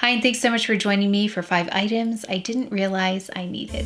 Hi, and thanks so much for joining me for 5 items I didn't realize I needed.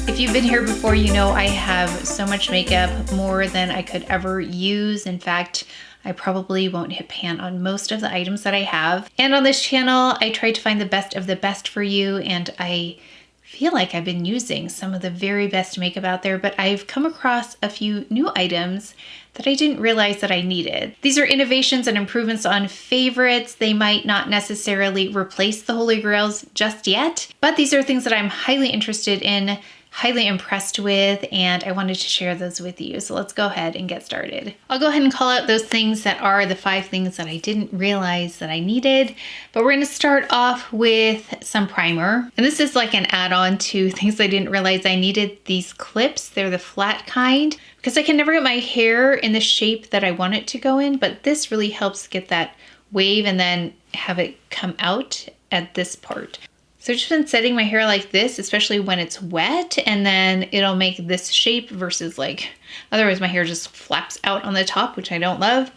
If you've been here before, you know I have so much makeup, more than I could ever use. In fact, I probably won't hit pan on most of the items that I have. And on this channel, I try to find the best of the best for you, and I feel like I've been using some of the very best makeup out there, but I've come across a few new items that I didn't realize that I needed. These are innovations and improvements on favorites. They might not necessarily replace the Holy Grails just yet, but these are things that I'm highly interested in, highly impressed with, and I wanted to share those with you. So let's go ahead and get started. I'll go ahead and call out those things that are the 5 things that I didn't realize that I needed, but we're gonna start off with some primer. And this is like an add-on to things I didn't realize I needed. These clips, they're the flat kind, because I can never get my hair in the shape that I want it to go in, but this really helps get that wave and then have it come out at this part. So I've just been setting my hair like this, especially when it's wet, and then it'll make this shape versus like, otherwise my hair just flaps out on the top, which I don't love.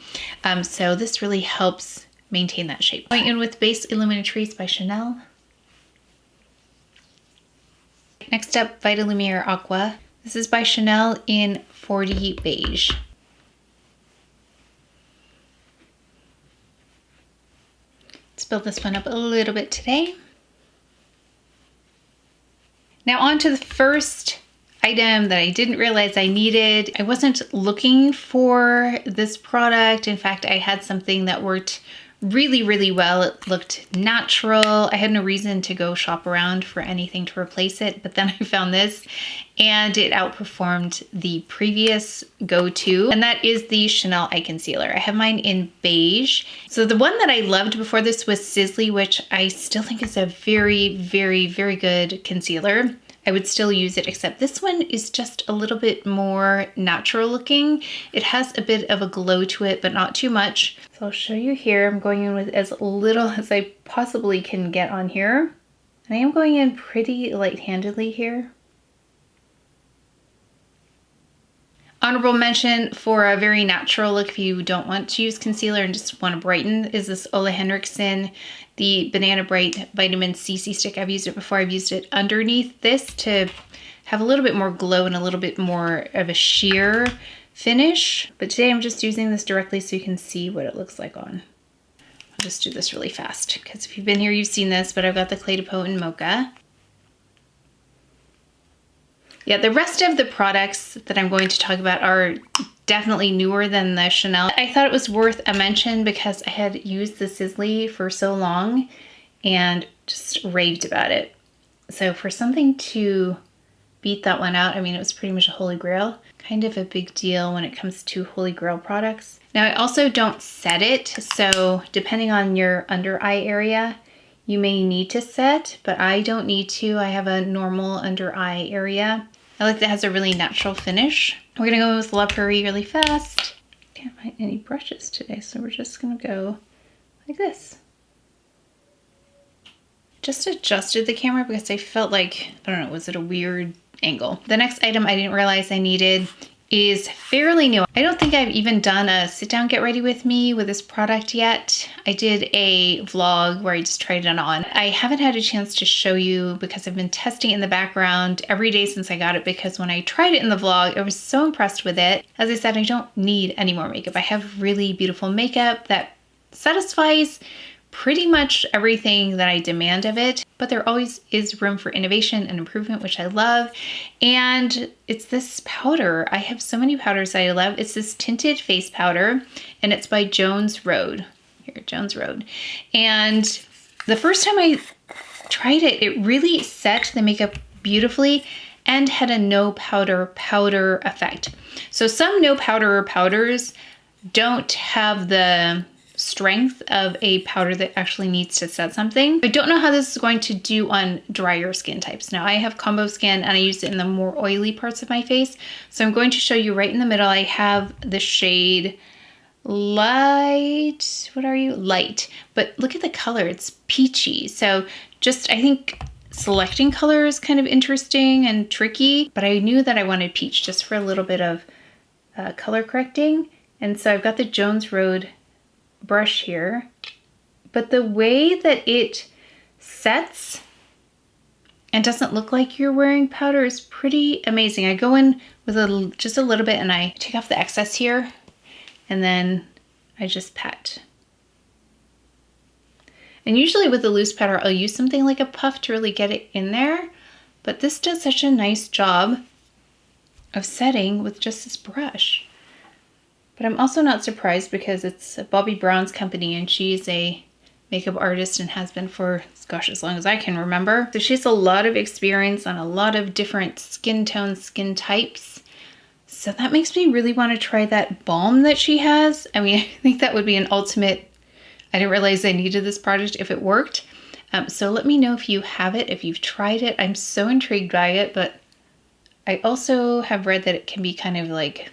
So this really helps maintain that shape. Going in with Base Illuminatrice by Chanel. Next up, VITALUMIÈRE AQUA. This is by Chanel in 40 Beige. Let's build this one up a little bit today. Now on to the first item that I didn't realize I needed. I wasn't looking for this product. In fact, I had something that worked really, really well. It looked natural. I had no reason to go shop around for anything to replace it, but then I found this and it outperformed the previous go-to, and that is the Chanel Eye Concealer. I have mine in beige. So the one that I loved before this was Sizzly, which I still think is a very, very, very good concealer. I would still use it, except this one is just a little bit more natural looking. It has a bit of a glow to it, but not too much. So I'll show you here. I'm going in with as little as I possibly can get on here. And I am going in pretty light-handedly here. Honorable mention for a very natural look if you don't want to use concealer and just want to brighten is this OLEHENRIKSEN, the Banana Bright Vitamin CC stick. I've used it before. I've used it underneath this to have a little bit more glow and a little bit more of a sheer finish. But today I'm just using this directly so you can see what it looks like on. I'll just do this really fast because if you've been here, you've seen this, but I've got the Clé de Peau in Mocha. Yeah, the rest of the products that I'm going to talk about are definitely newer than the Chanel. I thought it was worth a mention because I had used the Sizzly for so long and just raved about it. So for something to beat that one out, I mean, it was pretty much a holy grail. Kind of a big deal when it comes to holy grail products. Now, I also don't set it, so depending on your under eye area, you may need to set, but I don't need to. I have a normal under eye area. I like that it has a really natural finish. We're gonna go with La Prairie really fast. Can't find any brushes today, so we're just gonna go like this. Just adjusted the camera because I felt like, I don't know, was it a weird angle? The next item I didn't realize I needed is fairly new. I don't think I've even done a sit down get ready with me with this product yet. I did a vlog where I just tried it on. I haven't had a chance to show you because I've been testing in the background every day since I got it, because when I tried it in the vlog, I was so impressed with it. As I said, I don't need any more makeup. I have really beautiful makeup that satisfies pretty much everything that I demand of it, but there always is room for innovation and improvement, which I love. And it's this powder. I have so many powders that I love. It's this tinted face powder, and it's by Jones Road. Here, Jones Road. And the first time I tried it, it really set the makeup beautifully and had a no powder effect. So some no powder powders don't have the strength of a powder that actually needs to set something. I don't know how this is going to do on drier skin types. Now I have combo skin and I use it in the more oily parts of my face. So I'm going to show you right in the middle. I have the shade Light, what are you? Light. But look at the color, it's peachy. So just, I think selecting color is kind of interesting and tricky, but I knew that I wanted peach just for a little bit of color correcting. And so I've got the Jones Road brush here, but the way that it sets and doesn't look like you're wearing powder is pretty amazing. I go in with just a little bit and I take off the excess here and then I just pat. And usually with the loose powder, I'll use something like a puff to really get it in there, but this does such a nice job of setting with just this brush. But I'm also not surprised because it's Bobbi Brown's company and she's a makeup artist and has been for, gosh, as long as I can remember. So she has a lot of experience on a lot of different skin tones, skin types. So that makes me really want to try that balm that she has. I mean, I think that would be an ultimate, I didn't realize I needed this product if it worked. So let me know if you have it, if you've tried it. I'm so intrigued by it, but I also have read that it can be kind of like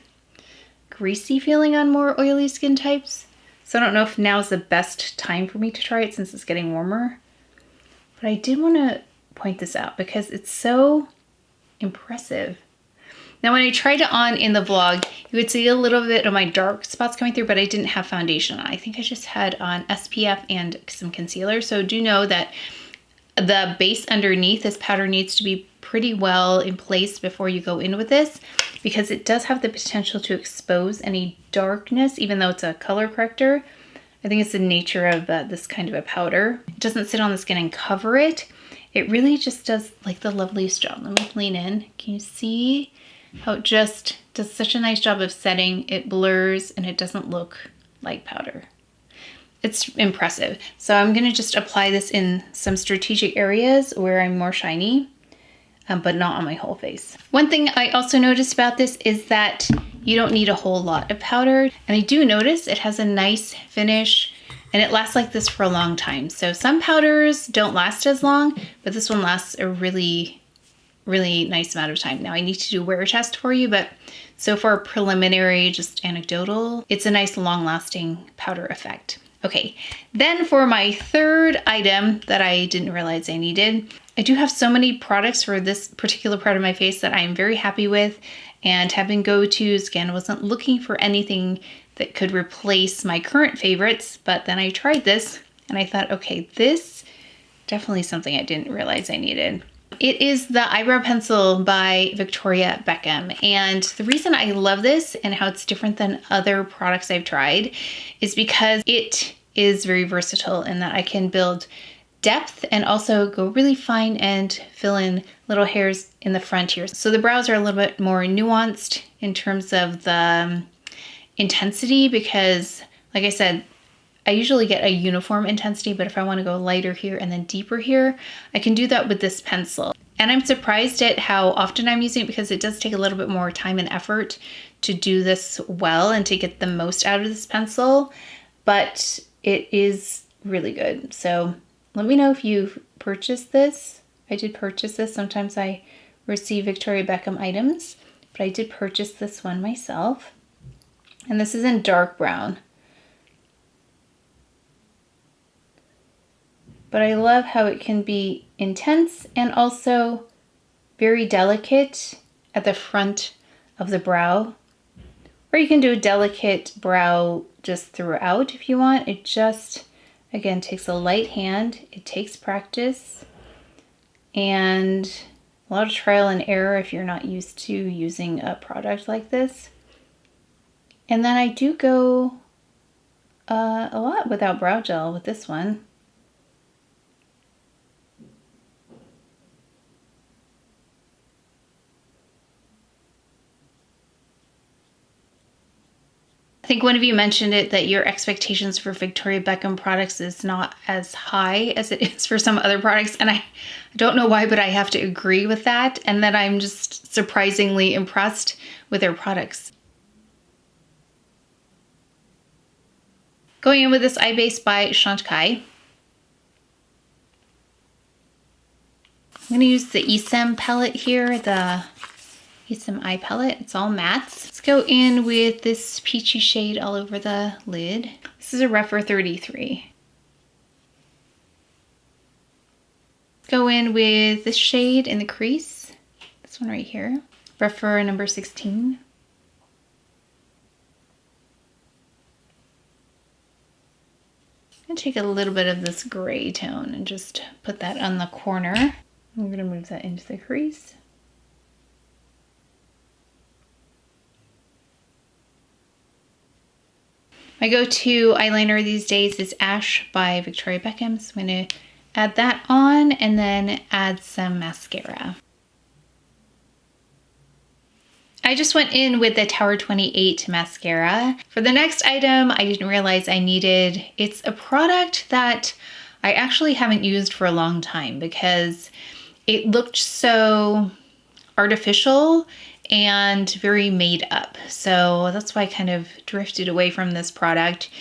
greasy feeling on more oily skin types. So I don't know if now's the best time for me to try it since it's getting warmer. But I did want to point this out because it's so impressive. Now when I tried it on in the vlog, you would see a little bit of my dark spots coming through, but I didn't have foundation on. I think I just had on SPF and some concealer. So do know that the base underneath this powder needs to be pretty well in place before you go in with this, because it does have the potential to expose any darkness, even though it's a color corrector. I think it's the nature of this kind of a powder. It doesn't sit on the skin and cover it. It really just does like the loveliest job. Let me lean in. Can you see how it just does such a nice job of setting? It blurs and it doesn't look like powder. It's impressive. So I'm gonna just apply this in some strategic areas where I'm more shiny, but not on my whole face. One thing I also noticed about this is that you don't need a whole lot of powder. And I do notice it has a nice finish and it lasts like this for a long time. So some powders don't last as long, but this one lasts a really nice amount of time. Now I need to do a wear test for you, but so far preliminary, just anecdotal, it's a nice long lasting powder effect. Okay, then for my third item that I didn't realize I needed, I do have so many products for this particular part of my face that I am very happy with and have been go-tos. Again, I wasn't looking for anything that could replace my current favorites, but then I tried this and I thought, okay, this definitely something I didn't realize I needed. It is the eyebrow pencil by Victoria Beckham. And the reason I love this and how it's different than other products I've tried is because it is very versatile in that I can build depth and also go really fine and fill in little hairs in the front here. So the brows are a little bit more nuanced in terms of the intensity because, like I said, I usually get a uniform intensity, but if I want to go lighter here and then deeper here, I can do that with this pencil. And I'm surprised at how often I'm using it because it does take a little bit more time and effort to do this well and to get the most out of this pencil, but it is really good. So let me know if you've purchased this. I did purchase this. Sometimes I receive Victoria Beckham items, but I did purchase this one myself. And this is in dark brown. But I love how it can be intense and also very delicate at the front of the brow. Or you can do a delicate brow just throughout if you want. It just, again, takes a light hand. It takes practice and a lot of trial and error if you're not used to using a product like this. And then I do go a lot without brow gel with this one. I think one of you mentioned it, that your expectations for Victoria Beckham products is not as high as it is for some other products. And I don't know why, but I have to agree with that. And that I'm just surprisingly impressed with their products. Going in with this eye base by Chantecaille. I'm going to use the Esem palette here, the Esem eye palette. It's all mattes. Let's go in with this peachy shade all over the lid. This is a REPHR 33. Let's go in with this shade in the crease. This one right here. REPHR number 16. I'm gonna take a little bit of this gray tone and just put that on the corner. I'm gonna move that into the crease. My go-to eyeliner these days is Ash by Victoria Beckham. So I'm gonna add that on and then add some mascara. I just went in with the Tower 28 mascara. For the next item, I didn't realize I needed, it's a product that I actually haven't used for a long time because it looked so artificial and very made up. So that's why I kind of drifted away from this product.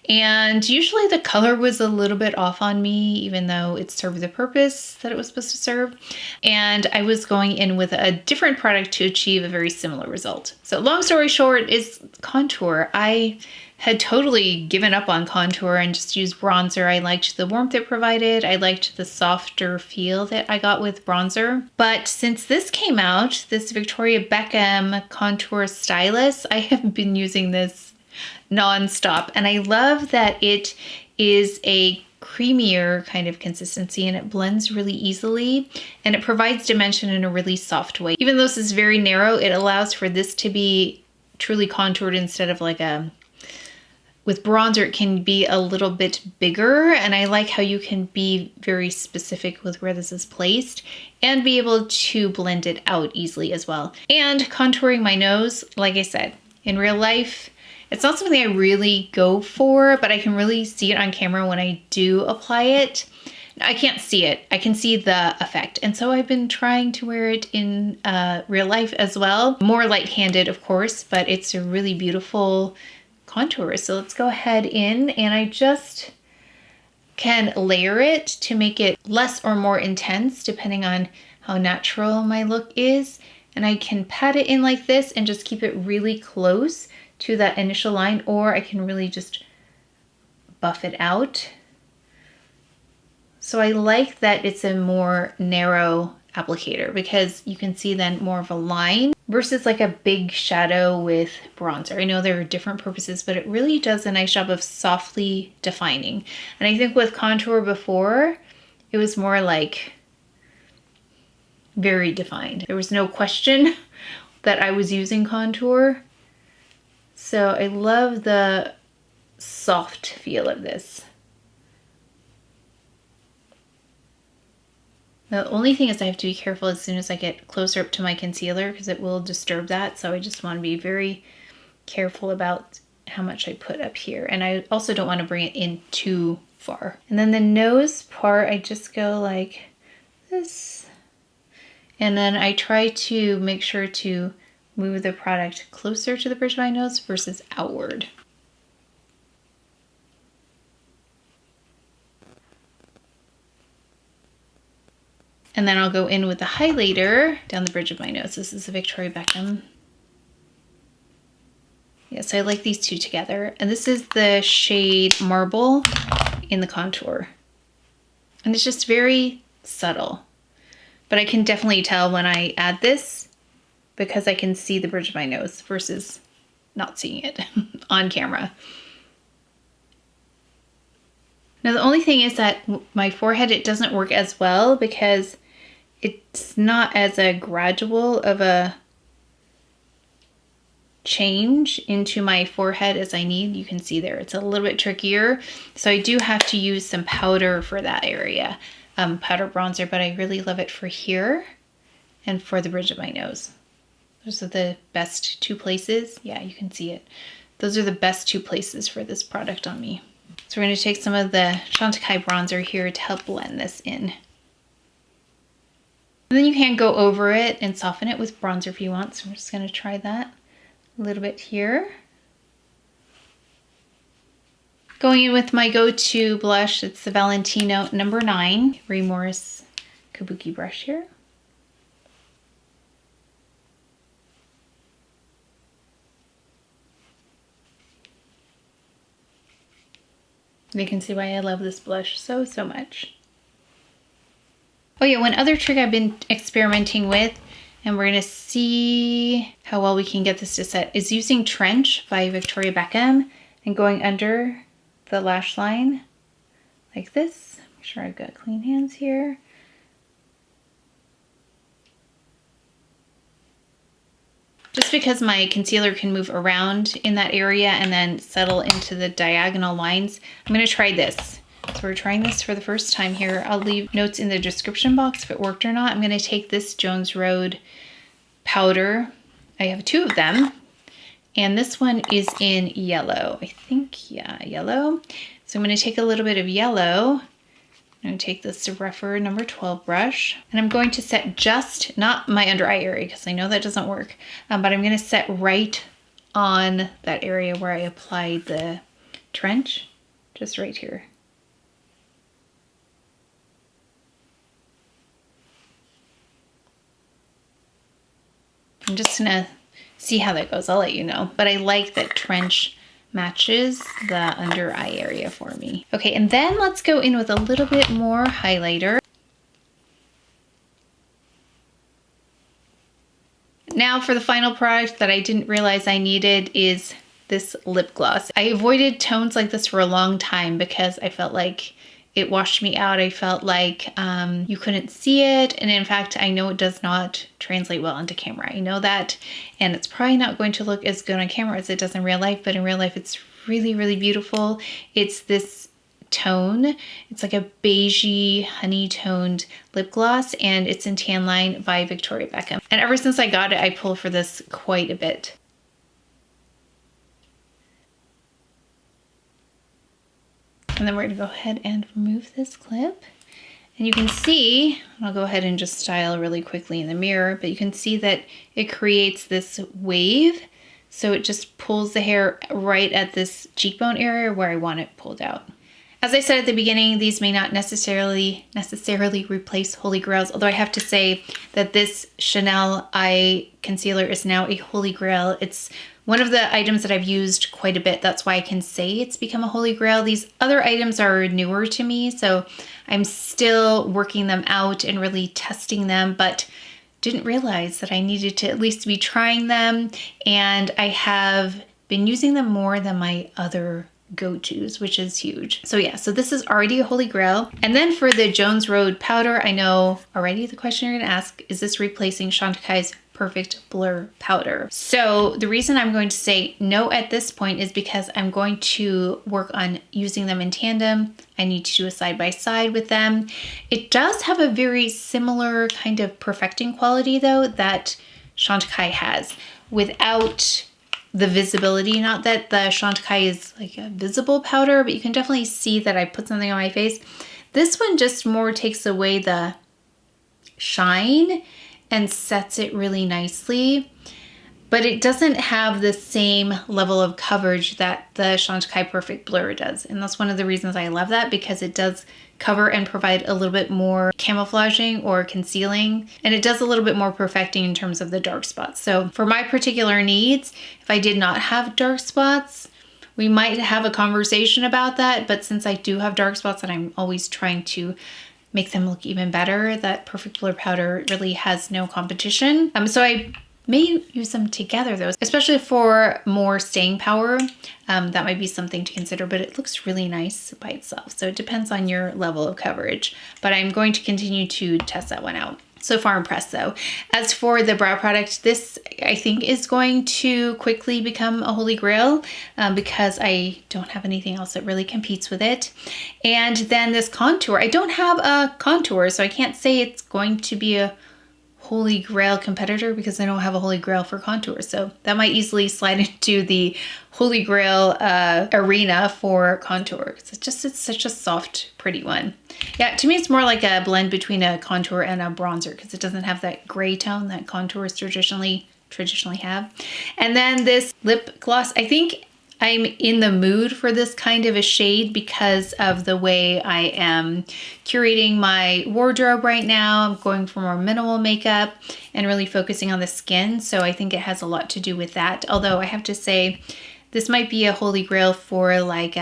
And usually the color was a little bit off on me, even though it served the purpose that it was supposed to serve. And I was going in with a different product to achieve a very similar result. So long story short is contour. I had totally given up on contour and just used bronzer. I liked the warmth it provided. I liked the softer feel that I got with bronzer. But since this came out, this Victoria Beckham Contour Stylus, I have been using this non-stop. And I love that it is a creamier kind of consistency and it blends really easily and it provides dimension in a really soft way. Even though this is very narrow, it allows for this to be truly contoured instead of like a, with bronzer, it can be a little bit bigger, and I like how you can be very specific with where this is placed and be able to blend it out easily as well. And contouring my nose, like I said, in real life, it's not something I really go for, but I can really see it on camera when I do apply it. I can't see it. I can see the effect. And so I've been trying to wear it in real life as well. More light-handed, of course, but it's a really beautiful contour. So let's go ahead in, and I just can layer it to make it less or more intense depending on how natural my look is. And I can pat it in like this and just keep it really close to that initial line, or I can really just buff it out. So I like that it's a more narrow applicator because you can see then more of a line versus like a big shadow with bronzer. I know there are different purposes, but it really does a nice job of softly defining. And I think with contour before, it was more like very defined. There was no question that I was using contour. So I love the soft feel of this. The only thing is I have to be careful as soon as I get closer up to my concealer because it will disturb that. So I just want to be very careful about how much I put up here. And I also don't want to bring it in too far. And then the nose part, I just go like this. And then I try to make sure to move the product closer to the bridge of my nose versus outward. And then I'll go in with the highlighter down the bridge of my nose. This is the Victoria Beckham. Yes, I like these two together. And this is the shade Marble in the contour. And it's just very subtle. But I can definitely tell when I add this because I can see the bridge of my nose versus not seeing it on camera. Now the only thing is that my forehead, it doesn't work as well because it's not as a gradual of a change into my forehead as I need. You can see there, it's a little bit trickier. So I do have to use some powder for that area, powder bronzer, but I really love it for here and for the bridge of my nose. Those are the best two places. Yeah, you can see it. Those are the best two places for this product on me. So we're going to take some of the Chantecaille bronzer here to help blend this in. And then you can go over it and soften it with bronzer if you want. So I'm just going to try that a little bit here. Going in with my go-to blush, it's the Valentino No. 9 Ray Morris Kabuki brush here. You can see why I love this blush so much. Oh yeah, one other trick I've been experimenting with, and we're gonna see how well we can get this to set, is using Trench by Victoria Beckham and going under the lash line like this. Make sure I've got clean hands here. Just because my concealer can move around in that area and then settle into the diagonal lines, I'm gonna try this. So we're trying this for the first time here. I'll leave notes in the description box if it worked or not. I'm gonna take this Jones Road powder. I have 2 of them. And this one is in yellow. I think, yeah, yellow. So I'm gonna take a little bit of yellow. I'm gonna take this REPHR number 12 brush, and I'm going to set just, not my under eye area, because I know that doesn't work, but I'm gonna set right on that area where I applied the trench, just right here. I'm just gonna see how that goes. I'll let you know, but I like that trench matches the under eye area for me. Okay, and then let's go in with a little bit more highlighter. Now for the final product that I didn't realize I needed is this lip gloss. I avoided tones like this for a long time because I felt like it washed me out. I felt like you couldn't see it. And in fact, I know it does not translate well onto camera. I know that. And it's probably not going to look as good on camera as it does in real life. But in real life, it's really, really beautiful. It's this tone. It's like a beigey, honey-toned lip gloss. And it's in Tanline by Victoria Beckham. And ever since I got it, I pull for this quite a bit. And then we're gonna go ahead and remove this clip. And you can see, I'll go ahead and just style really quickly in the mirror, but you can see that it creates this wave. So it just pulls the hair right at this cheekbone area where I want it pulled out. As I said at the beginning, these may not necessarily replace Holy Grails, although I have to say that this Chanel eye concealer is now a Holy Grail. It's one of the items that I've used quite a bit. That's why I can say it's become a Holy Grail. These other items are newer to me, so I'm still working them out and really testing them, but didn't realize that I needed to at least be trying them, and I have been using them more than my other go-tos, which is huge. So yeah, so this is already a Holy Grail. And then for the Jones Road powder, I know already the question you're gonna ask, is this replacing Chantecaille's Perfect Blur powder? So the reason I'm going to say no at this point is because I'm going to work on using them in tandem. I need to do a side-by-side with them. It does have a very similar kind of perfecting quality though that Chantecaille has without the visibility. Not that the Chantecaille is like a visible powder, but you can definitely see that I put something on my face. This one just more takes away the shine and sets it really nicely, but it doesn't have the same level of coverage that the Chantecaille Perfect Blur does. And that's one of the reasons I love that, because it does cover and provide a little bit more camouflaging or concealing, and it does a little bit more perfecting in terms of the dark spots. So for my particular needs, if I did not have dark spots, we might have a conversation about that, but since I do have dark spots and I'm always trying to make them look even better, that Perfect Blur powder really has no competition. So I may use them together though, especially for more staying power. That might be something to consider, but it looks really nice by itself. So it depends on your level of coverage, but I'm going to continue to test that one out. So far impressed though. As for the brow product, this I think is going to quickly become a Holy Grail because I don't have anything else that really competes with it. And then this contour, I don't have a contour, so I can't say it's going to be a Holy Grail competitor because I don't have a Holy Grail for contour. So that might easily slide into the Holy Grail arena for contour. It's such a soft, pretty one. Yeah, to me it's more like a blend between a contour and a bronzer because it doesn't have that gray tone that contours traditionally have. And then this lip gloss, I think I'm in the mood for this kind of a shade because of the way I am curating my wardrobe right now. I'm going for more minimal makeup and really focusing on the skin. So I think it has a lot to do with that. Although I have to say, this might be a Holy Grail for like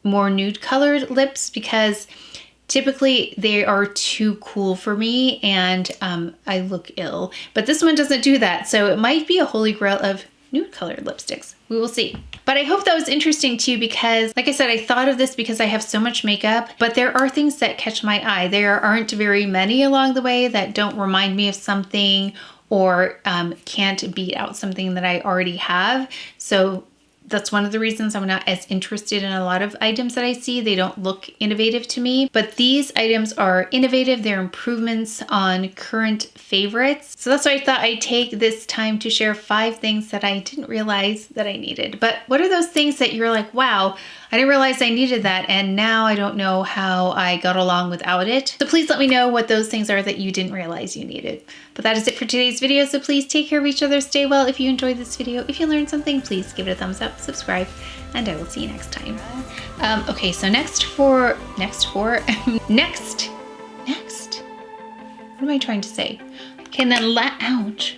more nude colored lips because typically they are too cool for me and I look ill. But this one doesn't do that. So it might be a Holy Grail of nude colored lipsticks. We will see. But I hope that was interesting too, because like I said, I thought of this because I have so much makeup, but there are things that catch my eye. There aren't very many along the way that don't remind me of something or can't beat out something that I already have. So that's one of the reasons I'm not as interested in a lot of items that I see. They don't look innovative to me, but these items are innovative. They're improvements on current favorites. So that's why I thought I'd take this time to share 5 things that I didn't realize that I needed. But what are those things that you're like, wow, I didn't realize I needed that, and now I don't know how I got along without it? So please let me know what those things are that you didn't realize you needed. But that is it for today's video, so please take care of each other, stay well. If you enjoyed this video, if you learned something, please give it a thumbs up, subscribe, and I will see you next time. Okay, so next, what am I trying to say? Okay, and then ouch.